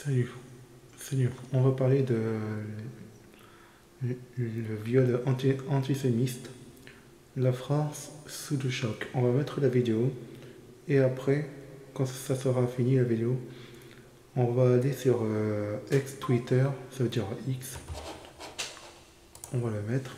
Salut. Salut. On va parler de le viol antisémite. La France sous le choc. On va mettre la vidéo et après, quand ça sera fini la vidéo, on va aller sur ex Twitter, ça veut dire X. On va la mettre.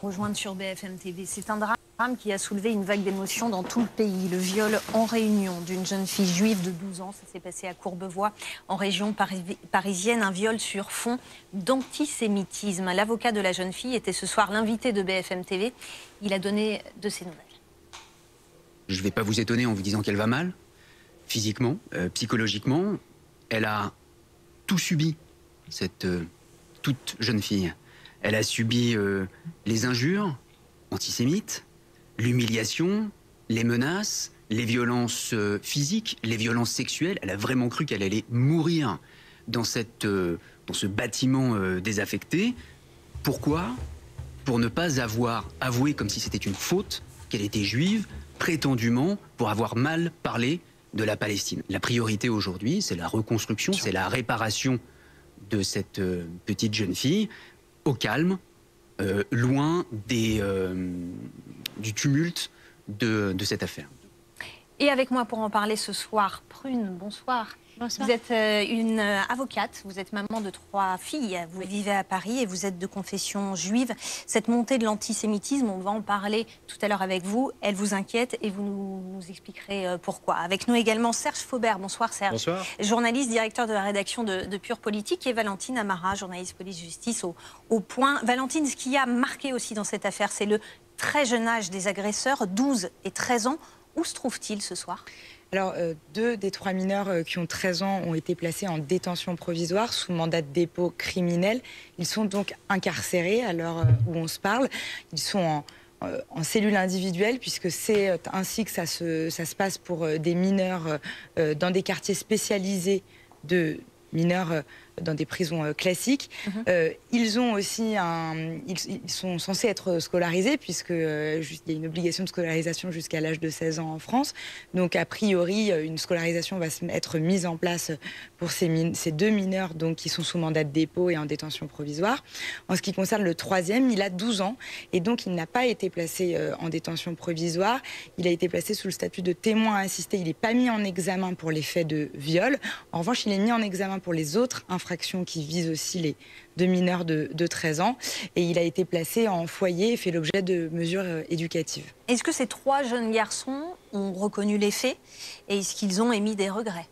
Rejoindre sur BFM TV. C'est un drame qui a soulevé une vague d'émotions dans tout le pays. Le viol en Réunion d'une jeune fille juive de 12 ans. Ça s'est passé à Courbevoie, en région parisienne. Un viol sur fond d'antisémitisme. L'avocat de la jeune fille était ce soir l'invité de BFM TV. Il a donné de ses nouvelles. Je ne vais pas vous étonner en vous disant qu'elle va mal, physiquement, psychologiquement. Elle a tout subi, cette toute jeune fille. Elle a subi les injures antisémites, l'humiliation, les menaces, les violences physiques, les violences sexuelles. Elle a vraiment cru qu'elle allait mourir dans ce bâtiment désaffecté. Pourquoi? Pour ne pas avoir avoué, comme si c'était une faute, qu'elle était juive, prétendument pour avoir mal parlé de la Palestine. La priorité aujourd'hui, c'est la reconstruction, c'est la réparation de cette petite jeune fille, au calme, loin du tumulte de cette affaire. Et avec moi pour en parler ce soir, Prune, bonsoir. Bonsoir. Vous êtes une avocate, vous êtes maman de 3 filles, vous vivez à Paris et vous êtes de confession juive. Cette montée de l'antisémitisme, on va en parler tout à l'heure avec vous, elle vous inquiète et vous nous expliquerez pourquoi. Avec nous également Serge Faubert, bonsoir Serge. Bonsoir. Journaliste, directeur de la rédaction de Pure Politique, et Valentine Amara, journaliste police-justice au Point. Valentine, ce qui a marqué aussi dans cette affaire, c'est le très jeune âge des agresseurs, 12 et 13 ans. Où se trouvent-ils ce soir ? Alors, 2 des 3 mineurs qui ont 13 ans ont été placés en détention provisoire sous mandat de dépôt criminel. Ils sont donc incarcérés à l'heure où on se parle. Ils sont en cellule individuelle, puisque c'est ainsi que ça se passe pour des mineurs dans des quartiers spécialisés de mineurs dans des prisons classiques. Ils ont aussi ils sont censés être scolarisés, puisque il y a une obligation de scolarisation jusqu'à l'âge de 16 ans en France. Donc a priori, une scolarisation va être mise en place pour ces 2 mineurs donc, qui sont sous mandat de dépôt et en détention provisoire. En ce qui concerne le 3e, il a 12 ans et donc il n'a pas été placé en détention provisoire. Il a été placé sous le statut de témoin assisté. Il n'est pas mis en examen pour les faits de viol. En revanche, il est mis en examen pour les autres infractions qui visent aussi les 2 mineurs de 13 ans. Et il a été placé en foyer et fait l'objet de mesures éducatives. Est-ce que ces 3 jeunes garçons ont reconnu les faits et est-ce qu'ils ont émis des regrets ?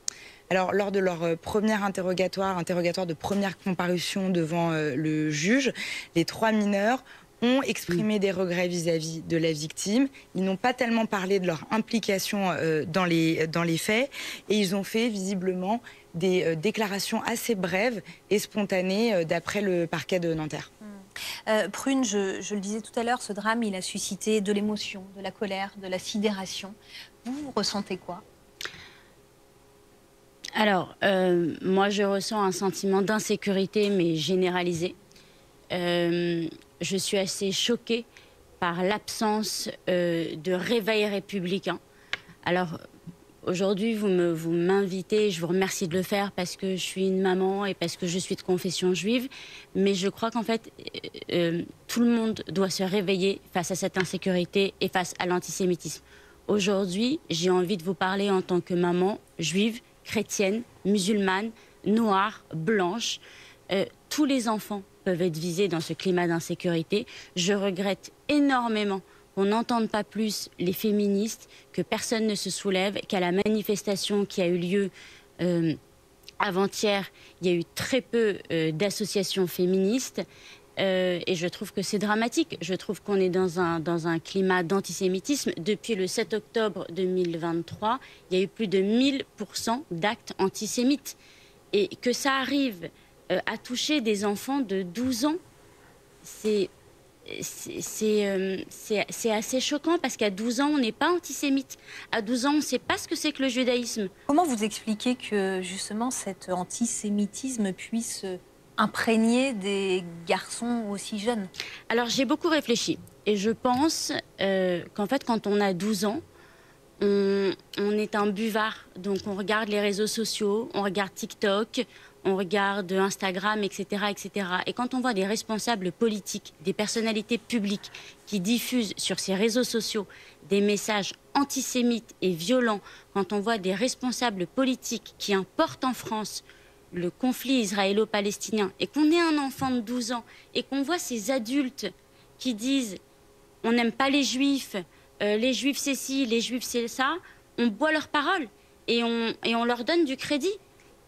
Alors, lors de leur premier interrogatoire de première comparution devant le juge, les 3 mineurs ont exprimé des regrets vis-à-vis de la victime. Ils n'ont pas tellement parlé de leur implication dans les faits et ils ont fait visiblement des déclarations assez brèves et spontanées d'après le parquet de Nanterre. Prune, je le disais tout à l'heure, ce drame, il a suscité de l'émotion, de la colère, de la sidération. Vous ressentez quoi ? Alors, moi, je ressens un sentiment d'insécurité, mais généralisé. Je suis assez choquée par l'absence de réveil républicain. Alors, aujourd'hui, vous m'invitez, je vous remercie de le faire parce que je suis une maman et parce que je suis de confession juive. Mais je crois qu'en fait, tout le monde doit se réveiller face à cette insécurité et face à l'antisémitisme. Aujourd'hui, j'ai envie de vous parler en tant que maman juive, chrétienne, musulmane, noire, blanche. Tous les enfants peuvent être visés dans ce climat d'insécurité. Je regrette énormément qu'on n'entende pas plus les féministes, que personne ne se soulève, qu'à la manifestation qui a eu lieu avant-hier, il y a eu très peu d'associations féministes. Et je trouve que c'est dramatique. Je trouve qu'on est dans un climat d'antisémitisme. Depuis le 7 octobre 2023, il y a eu plus de 1000% d'actes antisémites. Et que ça arrive à toucher des enfants de 12 ans, c'est assez choquant parce qu'à 12 ans, on n'est pas antisémite. À 12 ans, on ne sait pas ce que c'est que le judaïsme. Comment vous expliquez que justement cet antisémitisme puisse imprégner des garçons aussi jeunes? Alors j'ai beaucoup réfléchi et je pense qu'en fait quand on a 12 ans, on on est un buvard, donc on regarde les réseaux sociaux, on regarde TikTok, on regarde Instagram, etc., etc. Et quand on voit des responsables politiques, des personnalités publiques qui diffusent sur ces réseaux sociaux des messages antisémites et violents, quand on voit des responsables politiques qui importent en France le conflit israélo-palestinien et qu'on est un enfant de 12 ans et qu'on voit ces adultes qui disent « on n'aime pas les juifs c'est ci, les juifs c'est ça », on boit leurs paroles et on leur donne du crédit.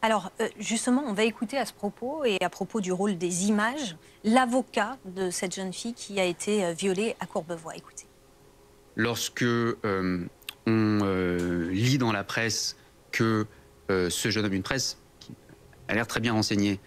Alors, justement, on va écouter à ce propos et à propos du rôle des images, l'avocat de cette jeune fille qui a été violée à Courbevoie. Écoutez. Lorsque on lit dans la presse que ce jeune homme, une presse qui a l'air très bien renseignée,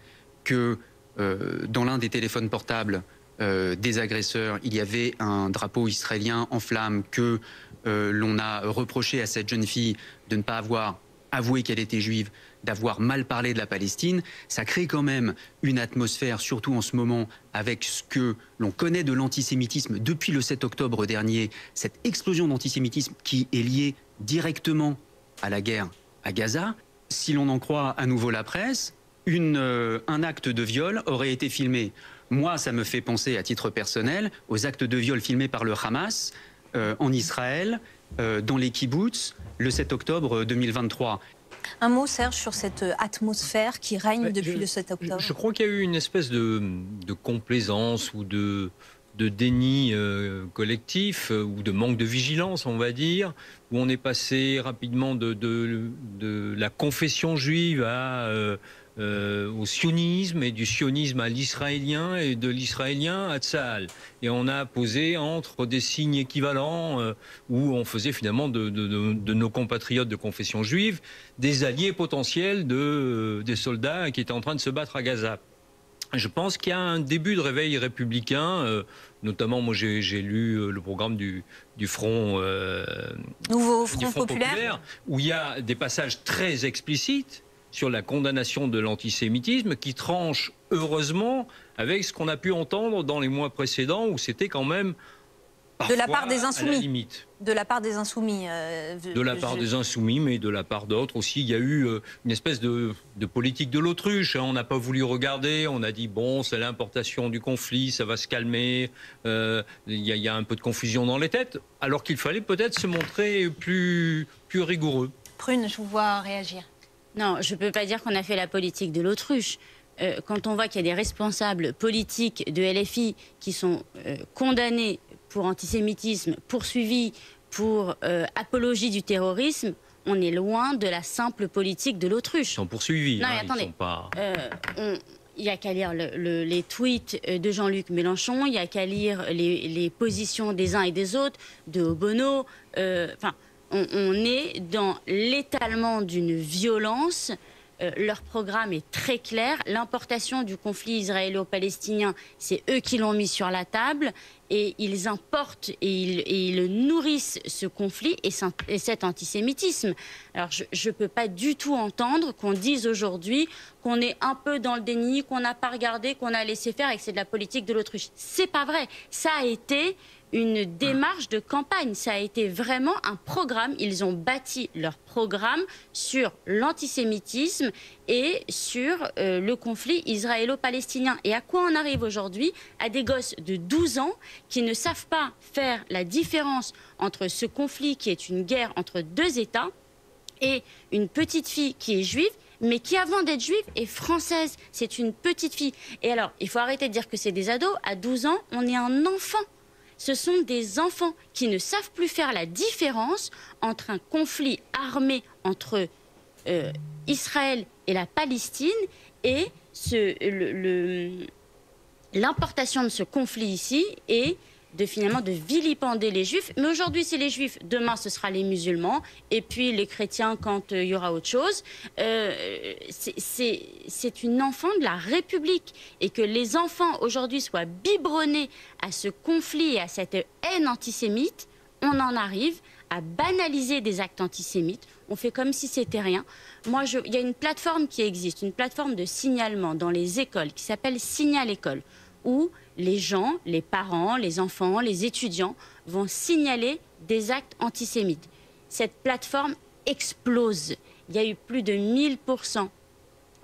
que dans l'un des téléphones portables des agresseurs, il y avait un drapeau israélien en flammes, que l'on a reproché à cette jeune fille de ne pas avoir avoué qu'elle était juive, d'avoir mal parlé de la Palestine, ça crée quand même une atmosphère, surtout en ce moment, avec ce que l'on connaît de l'antisémitisme depuis le 7 octobre dernier, cette explosion d'antisémitisme qui est liée directement à la guerre à Gaza. Si l'on en croit à nouveau la presse, un acte de viol aurait été filmé. Moi, ça me fait penser, à titre personnel, aux actes de viol filmés par le Hamas en Israël, dans les kibboutz, le 7 octobre 2023. Un mot, Serge, sur cette atmosphère qui règne depuis le 7 octobre. Je crois qu'il y a eu une espèce de complaisance ou de déni collectif ou de manque de vigilance, on va dire, où on est passé rapidement de la confession juive au sionisme, et du sionisme à l'israélien, et de l'israélien à Tsahal. Et on a posé entre des signes équivalents où on faisait finalement de nos compatriotes de confession juive des alliés potentiels des soldats qui étaient en train de se battre à Gaza. Je pense qu'il y a un début de réveil républicain, notamment moi j'ai lu le programme du Front, Nouveau Front populaire, où il y a des passages très explicites sur la condamnation de l'antisémitisme qui tranche heureusement avec ce qu'on a pu entendre dans les mois précédents où c'était quand même parfois de la part des insoumis. À la limite. De la part des insoumis. De la part des insoumis, mais de la part d'autres aussi. Il y a eu une espèce de politique de l'autruche. On n'a pas voulu regarder. On a dit, bon, c'est l'importation du conflit, ça va se calmer. Il y a un peu de confusion dans les têtes. Alors qu'il fallait peut-être se montrer plus rigoureux. Prune, je vous vois réagir. Non, je ne peux pas dire qu'on a fait la politique de l'autruche. Quand on voit qu'il y a des responsables politiques de LFI qui sont condamnés pour antisémitisme, poursuivis pour apologie du terrorisme, on est loin de la simple politique de l'autruche. Ils sont poursuivis. Non, hein, attendez. Ils sont pas... Il n'y a qu'à lire les tweets de Jean-Luc Mélenchon, il n'y a qu'à lire les positions des uns et des autres, de Obono. On est dans l'étalement d'une violence. Leur programme est très clair. L'importation du conflit israélo-palestinien, c'est eux qui l'ont mis sur la table. Et ils importent et ils nourrissent ce conflit et cet antisémitisme. Alors je ne peux pas du tout entendre qu'on dise aujourd'hui qu'on est un peu dans le déni, qu'on n'a pas regardé, qu'on a laissé faire et que c'est de la politique de l'autruche. C'est pas vrai. Ça a été une démarche de campagne. Ça a été vraiment un programme. Ils ont bâti leur programme sur l'antisémitisme et sur le conflit israélo-palestinien. Et à quoi on arrive aujourd'hui? À des gosses de 12 ans qui ne savent pas faire la différence entre ce conflit qui est une guerre entre deux États et une petite fille qui est juive, mais qui, avant d'être juive, est française. C'est une petite fille. Et alors, il faut arrêter de dire que c'est des ados. À 12 ans, on est un enfant. Ce sont des enfants qui ne savent plus faire la différence entre un conflit armé entre Israël et la Palestine et l'importation de ce conflit ici est finalement de vilipender les juifs. Mais aujourd'hui, c'est les juifs. Demain, ce sera les musulmans. Et puis les chrétiens quand il y aura autre chose. C'est une enfant de la République. Et que les enfants aujourd'hui soient biberonnés à ce conflit et à cette haine antisémite, on en arrive à banaliser des actes antisémites. On fait comme si c'était rien. Moi, il y a une plateforme qui existe, une plateforme de signalement dans les écoles qui s'appelle Signal École, où les gens, les parents, les enfants, les étudiants vont signaler des actes antisémites. Cette plateforme explose. Il y a eu plus de 1000%.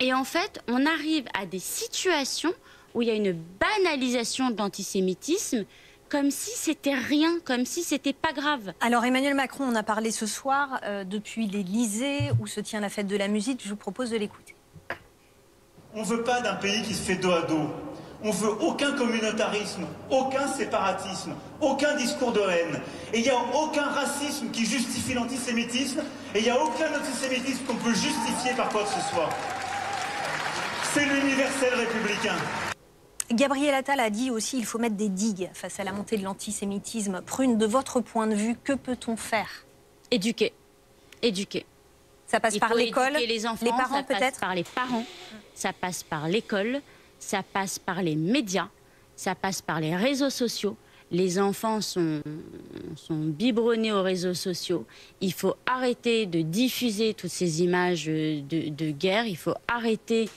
Et en fait, on arrive à des situations où il y a une banalisation de l'antisémitisme, comme si c'était rien, comme si c'était pas grave. Alors Emmanuel Macron, on a parlé ce soir depuis l'Élysée où se tient la fête de la musique. Je vous propose de l'écouter. On ne veut pas d'un pays qui se fait dos à dos. On veut aucun communautarisme, aucun séparatisme, aucun discours de haine. Et il n'y a aucun racisme qui justifie l'antisémitisme, et il n'y a aucun antisémitisme qu'on peut justifier par quoi que ce soit. C'est l'universel républicain. Gabriel Attal a dit aussi qu'il faut mettre des digues face à la montée de l'antisémitisme. Prune, de votre point de vue, que peut-on faire? Éduquer. Éduquer. Ça passe par l'école, les enfants, les parents peut-être? Ça passe par les parents, ça passe par l'école, ça passe par les médias, ça passe par les réseaux sociaux. Les enfants sont biberonnés aux réseaux sociaux. Il faut arrêter de diffuser toutes ces images de guerre. Il faut arrêter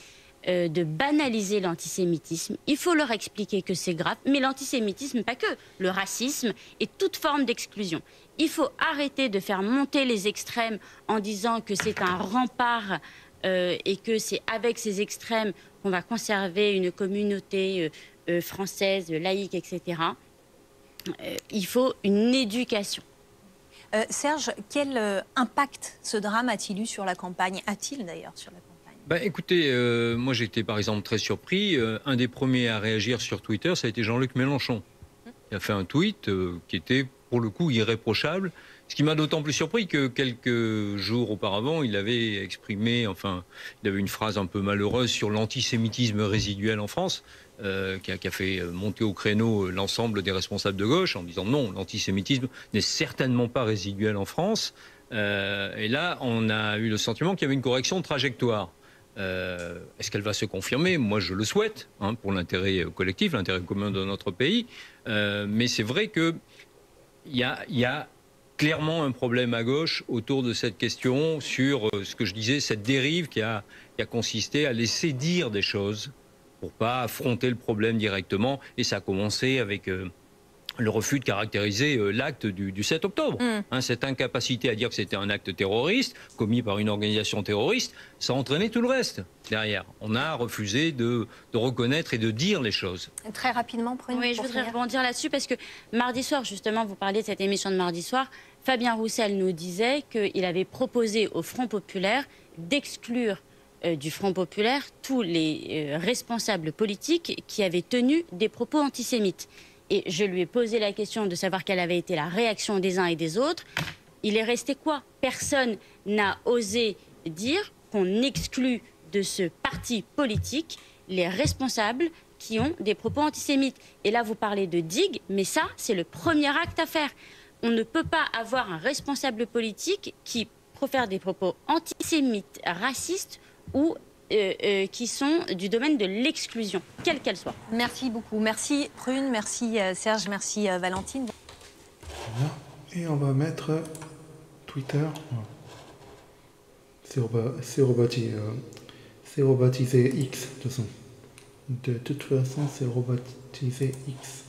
de banaliser l'antisémitisme. Il faut leur expliquer que c'est grave. Mais l'antisémitisme, pas que. Le racisme et toute forme d'exclusion. Il faut arrêter de faire monter les extrêmes en disant que c'est un rempart et que c'est avec ces extrêmes qu'on va conserver une communauté française, laïque, etc. Il faut une éducation. Serge, quel impact ce drame a-t-il eu sur la campagne? A-t-il d'ailleurs sur la campagne? Écoutez, moi j'étais par exemple très surpris. Un des premiers à réagir sur Twitter, ça a été Jean-Luc Mélenchon. Il a fait un tweet qui était pour le coup irréprochable. Ce qui m'a d'autant plus surpris que quelques jours auparavant, il avait exprimé, enfin, il avait une phrase un peu malheureuse sur l'antisémitisme résiduel en France, qui a fait monter au créneau l'ensemble des responsables de gauche en disant non, l'antisémitisme n'est certainement pas résiduel en France. Et là, on a eu le sentiment qu'il y avait une correction de trajectoire. Est-ce qu'elle va se confirmer? Moi, je le souhaite, hein, pour l'intérêt collectif, l'intérêt commun de notre pays. Mais c'est vrai qu'il y a clairement un problème à gauche autour de cette question sur ce que je disais, cette dérive qui a consisté à laisser dire des choses pour pas affronter le problème directement. Et ça a commencé avec le refus de caractériser l'acte du 7 octobre. Hein, cette incapacité à dire que c'était un acte terroriste commis par une organisation terroriste, ça a entraîné tout le reste derrière. On a refusé de reconnaître et de dire les choses. Très rapidement, Prune. Oui, je voudrais rebondir là-dessus parce que mardi soir, justement, vous parliez de cette émission de mardi soir, Fabien Roussel nous disait qu'il avait proposé au Front populaire d'exclure du Front populaire tous les responsables politiques qui avaient tenu des propos antisémites. Et je lui ai posé la question de savoir quelle avait été la réaction des uns et des autres. Il est resté quoi? Personne n'a osé dire qu'on exclut de ce parti politique les responsables qui ont des propos antisémites. Et là, vous parlez de digue, mais ça, c'est le premier acte à faire. On ne peut pas avoir un responsable politique qui profère des propos antisémites, racistes ou qui sont du domaine de l'exclusion, quelle qu'elle soit. Merci beaucoup. Merci Prune, merci Serge, merci Valentine. Et on va mettre Twitter. C'est rebaptisé X, de toute façon. De toute façon, c'est rebaptisé X.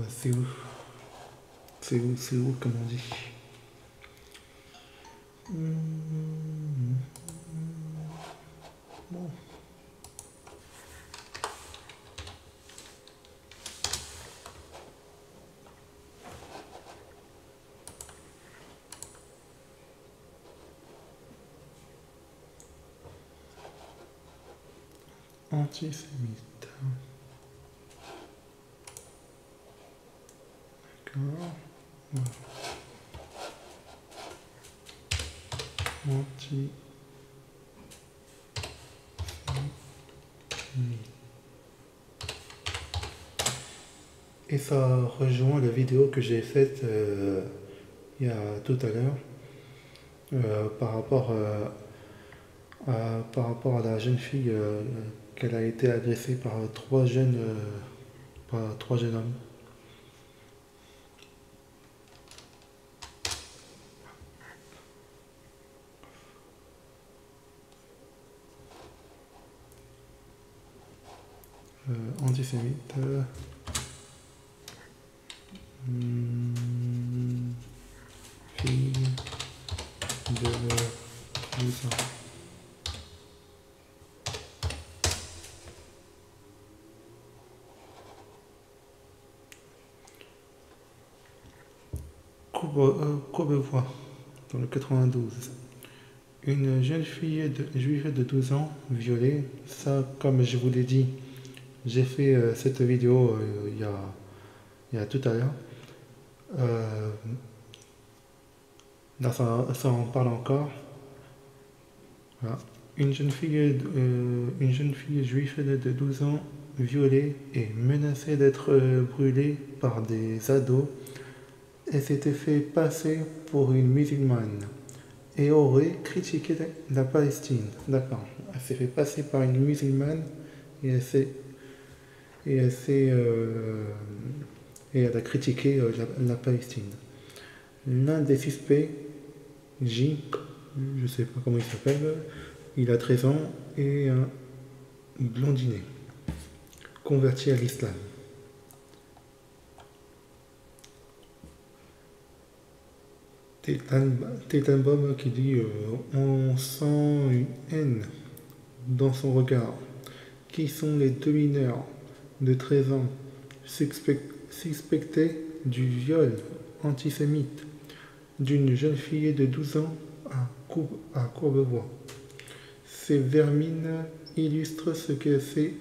C'est où? C'est où, comme on dit? Bon. Antisémite. D'accord. Voilà. Antisémite. Et ça rejoint la vidéo que j'ai faite il y a tout à l'heure par rapport à la jeune fille qu'elle a été agressée par trois jeunes hommes. Antisémite. Fille. de 12 ans. Courbevoie, dans le 92. Une jeune fille juive de 12 ans violée. Ça, comme je vous l'ai dit, j'ai fait cette vidéo il y a tout à l'heure. Là, ça en parle encore. Voilà. Une jeune fille juive de 12 ans violée et menacée d'être brûlée par des ados. Elle s'était fait passer pour une musulmane et aurait critiqué la Palestine. D'accord. Elle s'est fait passer par une musulmane et elle a critiqué la Palestine. L'un des suspects, J, je ne sais pas comment il s'appelle, il a 13 ans et un blondinet, converti à l'islam. Tétenbaum qui dit on sent une haine dans son regard. Qui sont les deux mineurs de 13 ans suspectés du viol antisémite d'une jeune fille de 12 ans à Courbevoie? Ces vermines illustrent ce que c'est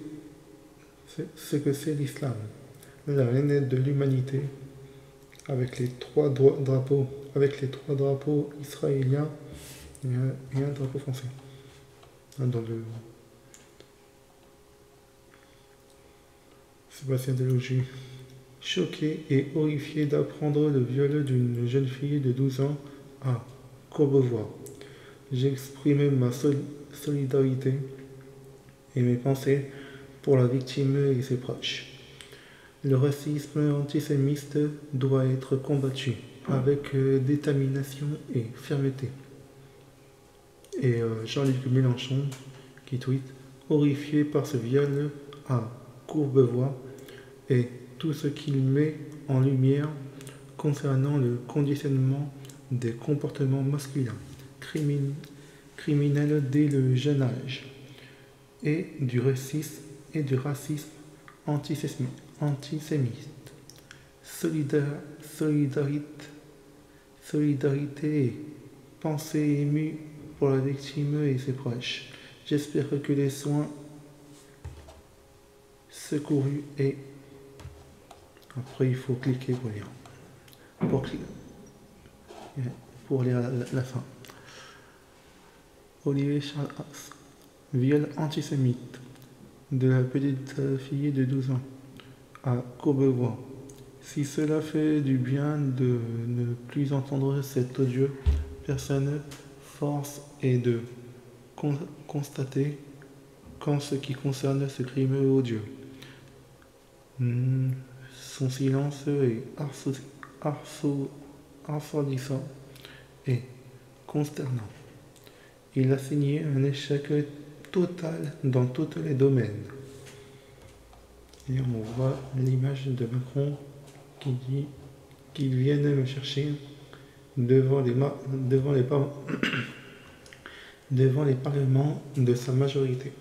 l'islam, la haine de l'humanité, avec les trois drapeaux israéliens et un drapeau français. Dans le Sébastien Delogie, choqué et horrifié d'apprendre le viol d'une jeune fille de 12 ans à Courbevoie. J'exprime ma solidarité et mes pensées pour la victime et ses proches. Le racisme antisémite doit être combattu avec détermination et fermeté. Et Jean-Luc Mélenchon qui tweet « Horrifié par ce viol à Courbevoie et tout ce qu'il met en lumière concernant le conditionnement des comportements masculins, criminels dès le jeune âge, et du racisme antisémite. Solidarité et pensée émue pour la victime et ses proches. J'espère que les soins secourus et... Après, il faut cliquer pour lire. Pour lire la fin. Olivier Charles Haas. Viol antisémite de la petite fille de 12 ans à Courbevoie. Si cela fait du bien de ne plus entendre cet odieux personne, force est de constater qu'en ce qui concerne ce crime odieux, son silence est assourdissant et consternant. Il a signé un échec total dans tous les domaines. Et on voit l'image de Macron qui dit qu'il vienne me chercher devant les parlements de sa majorité.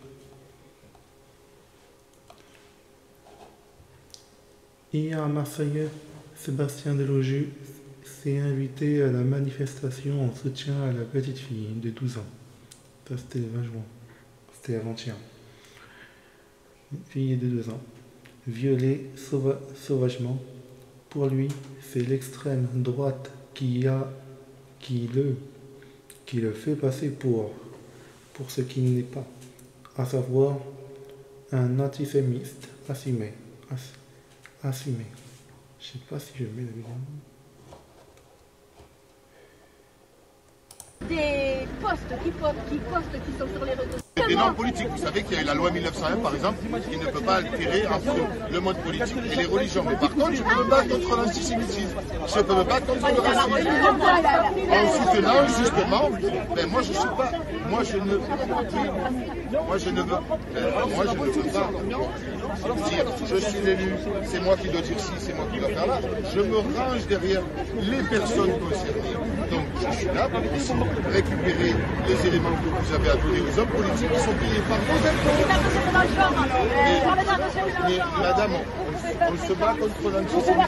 Hier à Marseille, Sébastien Delogie s'est invité à la manifestation en soutien à la petite fille de 12 ans. Ça, c'était le 20 juin. C'était avant-hier. Une fille de 2 ans, violée sauvagement. Pour lui, c'est l'extrême droite qui le fait passer pour ce qu'il n'est pas, à savoir un antisémite assumé. Je sais pas si je mets la vidéo. Des postes qui sont sur les réseaux. Des normes politiques. Vous savez qu'il y a eu la loi 1901, par exemple, qui ne peut pas altérer entre le mode politique et les religions. Mais par contre, je peux me battre contre l'antisémitisme. Je peux me battre contre le racisme. En soutenant, justement, ben moi je suis pas. Moi je ne veux pas dire je suis l'élu, c'est moi qui dois dire ci, c'est moi qui dois faire là. Je me range derrière les personnes concernées. Donc je suis là pour aussi récupérer les éléments que vous avez à donner aux hommes politiques qui sont payés par vous. Mais madame, on se bat contre l'antisémitisme.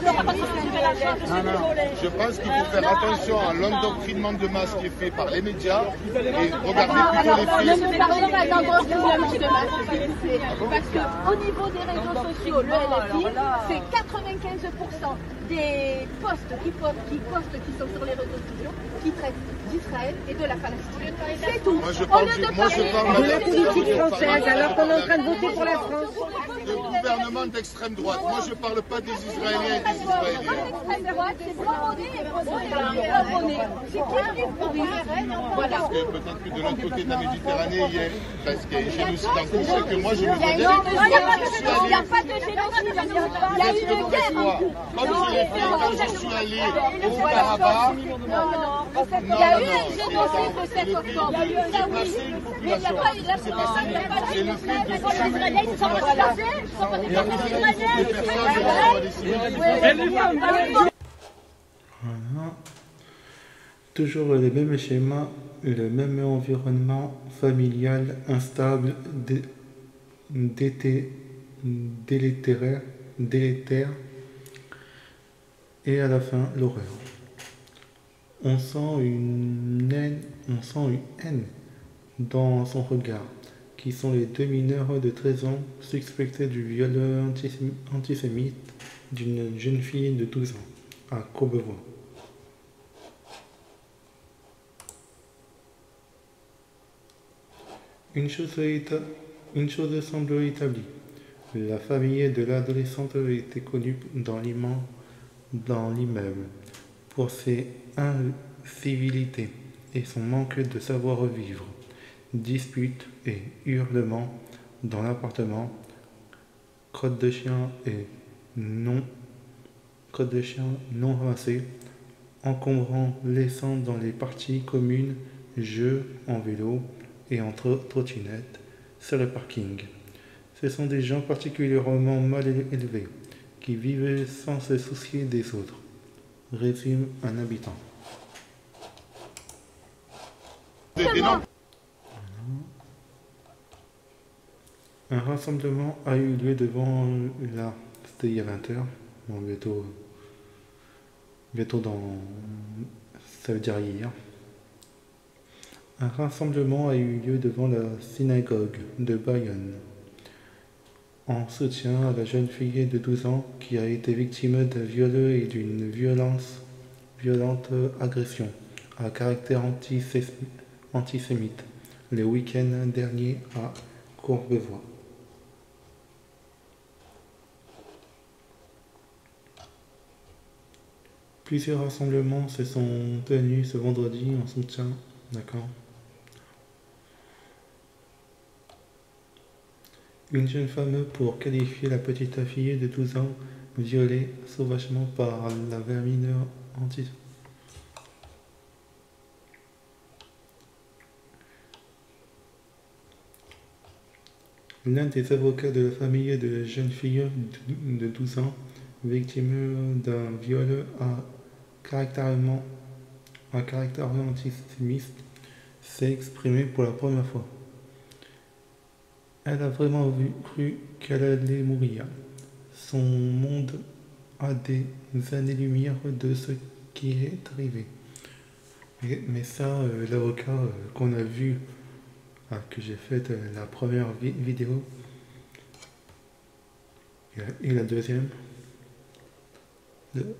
Je pense qu'il faut faire attention à l'endoctrinement de masse qui est fait par les médias et regarder plutôt les faits. Je ne parle pas d'endoctrinement de masse, parce qu'au niveau des réseaux sociaux, le LFI, c'est 95% des postes qui sont sur les réseaux sociaux qui traitent d'Israël et de la Palestine. C'est tout. Moi je parle de la politique française, alors qu'on est en train de voter pour la France. Le gouvernement d'extrême droite. Moi je ne parle pas des Israéliens et des Israéliens. L'extrême droite, c'est Bramonnet. C'est qui pour Israël? Voilà. Parce que peut-être que de l'autre côté de la Méditerranée, il y a, parce qu'il y a un génocide en cours, c'est que moi je me connais. Il n'y a pas de génocide. Il y a eu une guerre. Comme je l'ai fait quand je suis allé au Karabakh. Il y a eu un génocide le 7 octobre. C'est passé une population. C'est passé c'est le fait de tuer une population. Et après, les personnes Voilà. Toujours les mêmes schémas, le même environnement familial instable, délétère, et à la fin l'horreur. On sent une haine dans son regard, qui sont les deux mineurs de 13 ans suspectés du viol antisémite d'une jeune fille de 12 ans à Courbevoie. Une chose semble établie. La famille de l'adolescente était connue dans l'immeuble pour ses incivilités et son manque de savoir-vivre. Disputes et hurlements dans l'appartement, crottes de chien non ramassées, encombrant, laissant dans les parties communes jeux en vélo et en trottinette sur le parking. Ce sont des gens particulièrement mal élevés, qui vivent sans se soucier des autres, résume un habitant. Un rassemblement a eu lieu devant la... C'était il y a 20 h, bon, bientôt dans... ça veut dire hier. Un rassemblement a eu lieu devant la synagogue de Bayonne, en soutien à la jeune fille de 12 ans qui a été victime d'un viol et d'une violente agression à caractère antisémite le week-end dernier à Courbevoie. Plusieurs rassemblements se sont tenus ce vendredi en soutien, d'accord. Une jeune femme pour qualifier la petite fille de 12 ans violée sauvagement par la vermine antisémite. L'un des avocats de la famille de la jeune fille de 12 ans, victime d'un viol à caractère antisémite, s'est exprimé pour la première fois. Elle a vraiment cru qu'elle allait mourir. Son monde a des années-lumière de ce qui est arrivé. Mais ça, l'avocat qu'on a vu, que j'ai fait la première vidéo, et la deuxième, d'accord.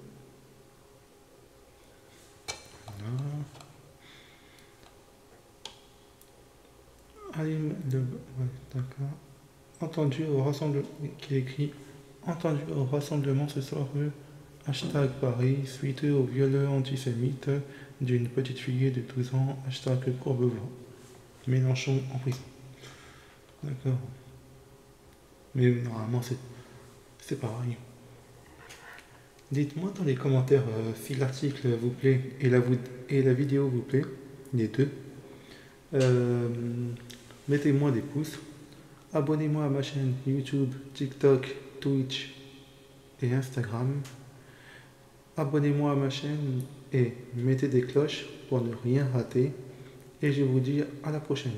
Entendu au rassemblement, qui est écrit entendu au rassemblement ce soir, hashtag Paris, suite au viol antisémite d'une petite fille de 12 ans, hashtag Courbevoie. Mélenchon en prison. D'accord. Mais normalement c'est pareil. Dites-moi dans les commentaires si l'article vous plaît et la vidéo vous plaît, les deux. Mettez-moi des pouces. Abonnez-moi à ma chaîne YouTube, TikTok, Twitch et Instagram. Abonnez-moi à ma chaîne et mettez des cloches pour ne rien rater. Et je vous dis à la prochaine.